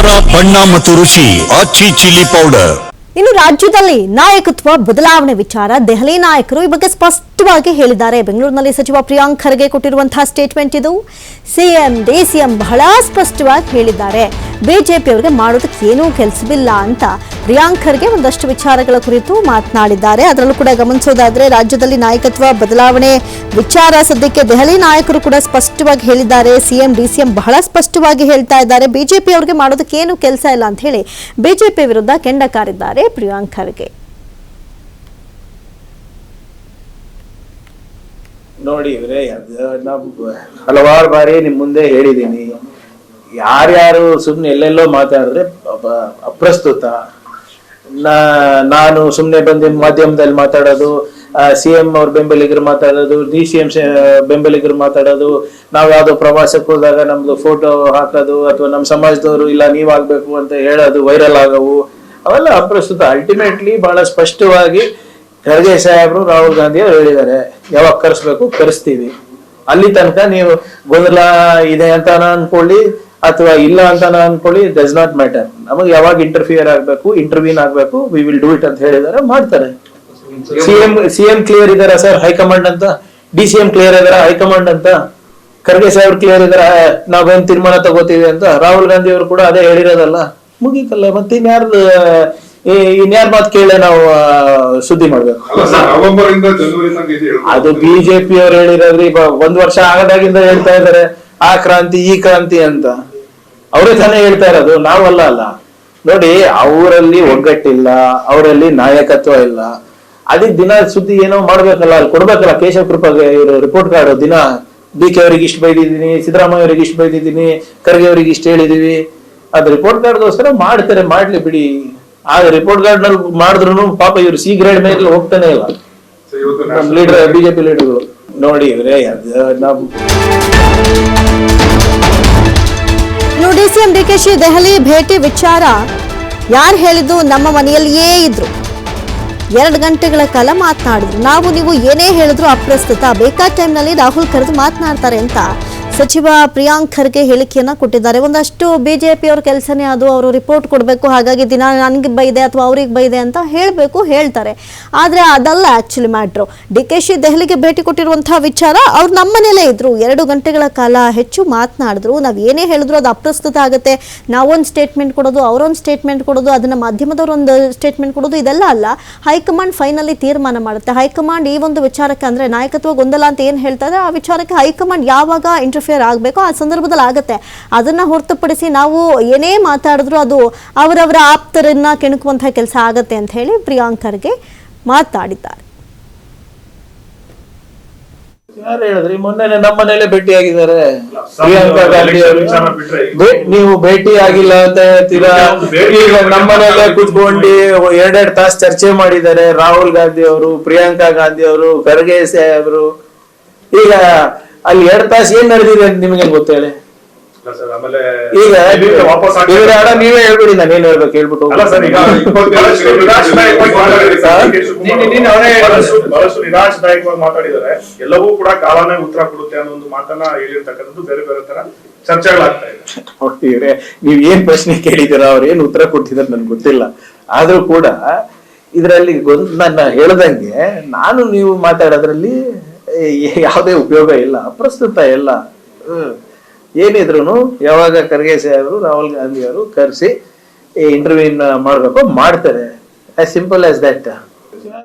ಖಾರ ಬಣ್ಣ ಮತ್ತು ರುಚಿ ಆಚಿ ಚಿಲ್ಲಿ ಪೌಡರ್. ಇನ್ನು ರಾಜ್ಯದಲ್ಲಿ ನಾಯಕತ್ವ ಬದಲಾವಣೆ ವಿಚಾರ ದೆಹಲಿ ನಾಯಕರು ಈ ಬಗ್ಗೆ ಸ್ಪಷ್ಟವಾಗಿ ಹೇಳಿದ್ದಾರೆ. ಬೆಂಗಳೂರಿನಲ್ಲಿ ಸಚಿವ ಪ್ರಿಯಾಂಕ್ ಖರ್ಗೆ ಕೊಟ್ಟಿರುವಂತಹ ಸ್ಟೇಟ್ಮೆಂಟ್ ಇದು. ಸಿಎಂ ಡಿಸಿಎಂ ಬಹಳ ಸ್ಪಷ್ಟವಾಗಿ ಹೇಳಿದ್ದಾರೆ. ಬಿಜೆಪಿ ಅವರಿಗೆ ಮಾಡೋದಕ್ಕೆ ಏನೂ ಕೆಲಸವಿಲ್ಲ ಅಂತ ಪ್ರಿಯಾಂಕ್ ಖರ್ಗೆ ಒಂದಷ್ಟು ವಿಚಾರಗಳ ಕುರಿತು ಮಾತನಾಡಿದ್ದಾರೆ. ಅದರಲ್ಲೂ ಕೂಡ ಗಮನಿಸೋದಾದ್ರೆ ರಾಜ್ಯದಲ್ಲಿ ನಾಯಕತ್ವ ಬದಲಾವಣೆ ವಿಚಾರ ಸದ್ಯಕ್ಕೆ ದೆಹಲಿ ನಾಯಕರು ಕೂಡ ಸ್ಪಷ್ಟವಾಗಿ ಹೇಳಿದ್ದಾರೆ. ಸಿಎಂ ಡಿಸಿಎಂ ಬಹಳ ಸ್ಪಷ್ಟವಾಗಿ ಹೇಳ್ತಾ ಇದ್ದಾರೆ. ಬಿಜೆಪಿ ಅವರಿಗೆ ಮಾಡೋದಕ್ಕೆ ಏನು ಕೆಲಸ ಇಲ್ಲ ಅಂತ ಹೇಳಿ ಬಿಜೆಪಿ ವಿರುದ್ಧ ಕೆಂಡ ಕಾರಿದ್ದಾರೆ ಪ್ರಿಯಾಂಕ್ ಖರ್ಗೆ. ನೋಡಿ ಇವ್ರೆ, ಹಲವಾರು ಬಾರಿ ನಿಮ್ ಮುಂದೆ ಹೇಳಿದೀನಿ, ಯಾರ್ಯಾರು ಸುಮ್ನೆ ಎಲ್ಲೆಲ್ಲೋ ಮಾತಾಡಿದ್ರೆ ಅಪ್ರಸ್ತುತ. ನಾನು ಸುಮ್ನೆ ಬಂದು ಮಾಧ್ಯಮದಲ್ಲಿ ಮಾತಾಡೋದು, ಸಿಎಂ ಅವ್ರ ಬೆಂಬಲಿಗರು ಮಾತಾಡೋದು, ಡಿಸಿಎಂ ಬೆಂಬಲಿಗರು ಮಾತಾಡೋದು, ನಾವ್ ಯಾವ್ದೋ ಪ್ರವಾಸಕ್ಕೆ ಹೋದಾಗ ನಮ್ದು ಫೋಟೋ ಹಾಕೋದು, ಅಥವಾ ನಮ್ಮ ಸಮಾಜದವರು ಇಲ್ಲ ನೀವಾಗ್ಬೇಕು ಅಂತ ಹೇಳೋದು, ವೈರಲ್ ಆಗೋವು, ಅವೆಲ್ಲ ಅಪ್ರಸ್ತುತ. ಅಲ್ಟಿಮೇಟ್ಲಿ ಬಹಳ ಸ್ಪಷ್ಟವಾಗಿ ಖರ್ಗೆ ಸಾಹೇಬ್ರು ರಾಹುಲ್ ಗಾಂಧಿ ಅವರು ಹೇಳಿದ್ದಾರೆ, ಯಾವಾಗ ಕರೆಸ್ಬೇಕು ಕರೆಸ್ತೀವಿ. ಅಲ್ಲಿ ತನಕ ನೀವು ಗೊಂದಲ ಇದೆ ಅಂತ ಅನ್ಕೊಳ್ಳಿ ಅಥವಾ ಇಲ್ಲ ಅಂತ ಅನ್ಕೊಳ್ಳಿ, ಡಸ್ ನಾಟ್ ಮ್ಯಾಟರ್. ನಮಗೆ ಯಾವಾಗ ಇಂಟರ್ಫಿಯರ್ ಆಗ್ಬೇಕು, ಇಂಟರ್ವ್ಯೂನ್ ಆಗ್ಬೇಕು, ವಿ ವಿಲ್ ಡೂ ಇಟ್ ಅಂತ ಹೇಳಿದಾರೆ, ಮಾಡ್ತಾರೆ. ಸಿಎಂ ಕ್ಲಿಯರ್ ಇದಾರ ಸರ್ ಹೈಕಮಾಂಡ್ ಅಂತ, ಡಿಸಿಎಂ ಕ್ಲಿಯರ್ ಇದಾರ ಹೈಕಮಾಂಡ್ ಅಂತ, ಖರ್ಗೆ ಸಾಹೇಬ್ರು ಕ್ಲಿಯರ್ ಇದಾರ ನಾವೇನ್ ತೀರ್ಮಾನ ತಗೋತೀವಿ ಅಂತ. ರಾಹುಲ್ ಗಾಂಧಿ ಅವರು ಕೂಡ ಅದೇ ಹೇಳಿರೋದಲ್ಲ, ಮುಗೀತಲ್ಲ. ಮತ್ತೆ ಇನ್ಯಾರ ಮಾತು ಕೇಳಿ ನಾವು ಸುದ್ದಿ ಮಾಡ್ಬೇಕು? ಅದು ಬಿಜೆಪಿ ಅವ್ರು ಹೇಳಿರೋದ್ರಿ, ಒಂದ್ ವರ್ಷ ಆಗದಾಗಿಂದ ಹೇಳ್ತಾ ಇದಾರೆ ಆ ಕ್ರಾಂತಿ ಈ ಕ್ರಾಂತಿ ಅಂತ. ಅವರೇ ತಾನೇ ಹೇಳ್ತಾ ಇರೋದು, ನಾವಲ್ಲ ಅಲ್ಲ. ನೋಡಿ, ಅವರಲ್ಲಿ ಒಗ್ಗಟ್ಟಿಲ್ಲ, ಅವರಲ್ಲಿ ನಾಯಕತ್ವ ಇಲ್ಲ. ಅದಕ್ಕೆ ದಿನ ಸುದ್ದಿ ಏನೋ ಮಾಡ್ಬೇಕಲ್ಲ, ಅಲ್ಲಿ ಕೊಡ್ಬೇಕಲ್ಲ. ಕೇಶವ ಕೃಪಾಗೆ ಇವರು ರಿಪೋರ್ಟ್ ಕಾರ್ಡ್ ದಿನ ಡಿ.ಕೆ ಅವ್ರಿಗೆ ಇಷ್ಟು ಬೈದಿದ್ದೀನಿ, ಸಿದ್ದರಾಮಯ್ಯ ಅವ್ರಿಗೆ ಇಷ್ಟು ಬೈದಿದ್ದೀನಿ, ಖರ್ಗೆ ಅವ್ರಿಗೆ ಇಷ್ಟು ಹೇಳಿದೀವಿ. ಅದು ರಿಪೋರ್ಟ್ ಕಾರ್ಡ್ಗೋಸ್ಕರ ಮಾಡ್ತಾರೆ, ಮಾಡ್ಲಿ ಬಿಡಿ. ಆ ರಿಪೋರ್ಟ್ ಕಾರ್ಡ್ ನಲ್ಲಿ ಮಾಡಿದ್ರು ಪಾಪ ಇವ್ರು ಸಿ ಗ್ರೇಡ್ ಮೇಲೆ ಹೋಗ್ತಾನೆ ಇಲ್ಲ ಲೀಡರ್, ಬಿಜೆಪಿ ಲೀಡರ್ಗಳು. ನೋಡಿ ಇವ್ರೆ, ಡಿಸಿಎಂ ಡಿಕೆಶಿ ದೆಹಲಿ ಭೇಟಿ ವಿಚಾರ ಯಾರು ಹೇಳಿದ್ದು? ನಮ್ಮ ಮನೆಯಲ್ಲಿಯೇ ಇದ್ರು, 2 ಗಂಟೆಗಳ ಕಾಲ ಮಾತನಾಡಿದ್ರು. ನಾವು ನೀವು ಏನೇ ಹೇಳಿದ್ರು ಅಪ್ರಸ್ತುತ, ಬೇಕಾದ ಟೈಮ್ನಲ್ಲಿ ರಾಹುಲ್ ಕರೆದು ಮಾತನಾಡ್ತಾರೆ ಅಂತ ಸಚಿವ ಪ್ರಿಯಾಂಕ್ ಖರ್ಗೆ ಹೇಳಿಕೆಯನ್ನ ಕೊಟ್ಟಿದ್ದಾರೆ. ಒಂದಷ್ಟು ಬಿಜೆಪಿ ಅವ್ರ ಕೆಲಸನೇ ಅದು, ಅವರು ರಿಪೋರ್ಟ್ ಕೊಡಬೇಕು, ಹಾಗಾಗಿ ದಿನ ನನಗೆ ಬೈದೆ ಅಥವಾ ಅವ್ರಿಗೆ ಬೈದೆ ಅಂತ ಹೇಳಬೇಕು, ಹೇಳ್ತಾರೆ. ಆದರೆ ಅದಲ್ಲ ಆಕ್ಚುಲಿ ಮ್ಯಾಟ್ರು. ಡಿಕೆಶಿ ದೆಹಲಿಗೆ ಭೇಟಿ ಕೊಟ್ಟಿರುವಂತಹ ವಿಚಾರ, ಅವ್ರು ನಮ್ಮನೇಲೇ ಇದ್ರು, 2 ಗಂಟೆಗಳ ಕಾಲ ಹೆಚ್ಚು ಮಾತನಾಡಿದ್ರು. ನಾವು ಏನೇ ಹೇಳಿದ್ರು ಅದು ಅಪ್ರಸ್ತುತ ಆಗುತ್ತೆ. ನಾವೊಂದು ಸ್ಟೇಟ್ಮೆಂಟ್ ಕೊಡೋದು, ಅವರೊಂದು ಸ್ಟೇಟ್ಮೆಂಟ್ ಕೊಡೋದು, ಅದನ್ನ ಮಾಧ್ಯಮದವ್ರು ಒಂದು ಸ್ಟೇಟ್ಮೆಂಟ್ ಕೊಡೋದು, ಇದೆಲ್ಲ ಅಲ್ಲ. ಹೈಕಮಾಂಡ್ ಫೈನಲಿ ತೀರ್ಮಾನ ಮಾಡುತ್ತೆ. ಹೈಕಮಾಂಡ್ ಈ ಒಂದು ವಿಚಾರಕ್ಕೆ, ಅಂದ್ರೆ ನಾಯಕತ್ವ ಗೊಂದಲ ಅಂತ ಏನು ಹೇಳ್ತಾ ಇದ್ದಾರೆ, ಆ ವಿಚಾರಕ್ಕೆ ಹೈಕಮಾಂಡ್ ಯಾವಾಗ ಇಂಟರ್ಫಿಯರ್ ಆಗಬೇಕು ಆ ಸಂದರ್ಭದಲ್ಲಿ ಆಗುತ್ತೆ. ಅದನ್ನ ಹೊರತುಪಡಿಸಿ ನಾವು ಏನೇ ಮಾತಾಡಿದ್ರು ಅದು ಅವರವರ ಆಪ್ತರನ್ನ ಕೆಣಕುವಂತಹ ಕೆಲಸ ಆಗತ್ತೆ ಅಂತ ಹೇಳಿ ಪ್ರಿಯಾಂಕ್ ಖರ್ಗೆ ಮಾತಾಡಿದ್ದಾರೆ. ಯಾರು ಹೇಳಿದ್ರಿ? ಮೊನ್ನೆ ನಮ್ಮ ಮನೇಲೆ ಭೇಟಿ ಆಗಿದ್ದಾರೆ ಪ್ರಿಯಾಂಕಾ ಗಾಂಧಿ ಅವರು. ನೀವು ಭೇಟಿ ಆಗಿಲ್ಲ ಅಂತ ಹೇಳ್ತೀರಾ? ಈಗ ನಮ್ಮ ಮನೇಲೆ ಕುತ್ಕೊಂಡು 2 ತಾಸು ಚರ್ಚೆ ಮಾಡಿದ್ದಾರೆ ರಾಹುಲ್ ಗಾಂಧಿ ಅವರು, ಪ್ರಿಯಾಂಕಾ ಗಾಂಧಿ ಅವರು, ಖರ್ಗೆ ಸಾಹೇಬ್ರು. ಈಗ ಅಲ್ಲಿ 2 ತಾಸು ಏನ್ ನಡೆದಿದೆ ಅಂತ ನಿಮ್ಗೆ ಗೊತ್ತೇಳಿ? ಈಗ ನೀವೇ ಹೇಳ್ಬಿಡಿ, ನಾನೇನ್ ಹೇಳ್ಬೇಕು ಹೇಳ್ಬಿಟ್ಟು. ಬಹಳಷ್ಟು ನಿರಾಶದಾಯಕವಾಗಿ ಮಾತಾಡಿದ್ದಾರೆ. ಎಲ್ಲವೂ ಕೂಡ ಕಾಲನೇ ಉತ್ತರ ಕೊಡುತ್ತೆ ಅನ್ನೋ ಒಂದು ಮಾತನ್ನ ಹೇಳಿರ್ತಕ್ಕಂಥದ್ದು ಬೇರೆ ಬೇರೆ ತರ ಚರ್ಚೆಗಳಾಗ್ತಾ ಇದೆ. ನೋಡ್ತೀವ್ರೆ, ನೀವ್ ಏನ್ ಪ್ರಶ್ನೆ ಕೇಳಿದಿರ, ಅವ್ರು ಏನ್ ಉತ್ತರ ಕೊಟ್ಟಿದಾರೆ ನನ್ಗೆ ಗೊತ್ತಿಲ್ಲ. ಆದ್ರೂ ಕೂಡ ಇದರಲ್ಲಿ ನನ್ನ ಹೇಳ್ದಂಗೆ ನಾನು ನೀವು ಮಾತಾಡೋದ್ರಲ್ಲಿ ಯಾವುದೇ ಉಪಯೋಗ ಇಲ್ಲ, ಅಪ್ರಸ್ತುತ ಎಲ್ಲ. ಏನಿದ್ರು ಯಾವಾಗ ಖರ್ಗೆ ಸಾಹೇಬರು ರಾಹುಲ್ ಗಾಂಧಿ ಅವರು ಕರೆಸಿ ಇಂಟರ್ವ್ಯೂನ್ ಮಾಡ್ಬೇಕು, ಮಾಡ್ತಾರೆ. As simple as that.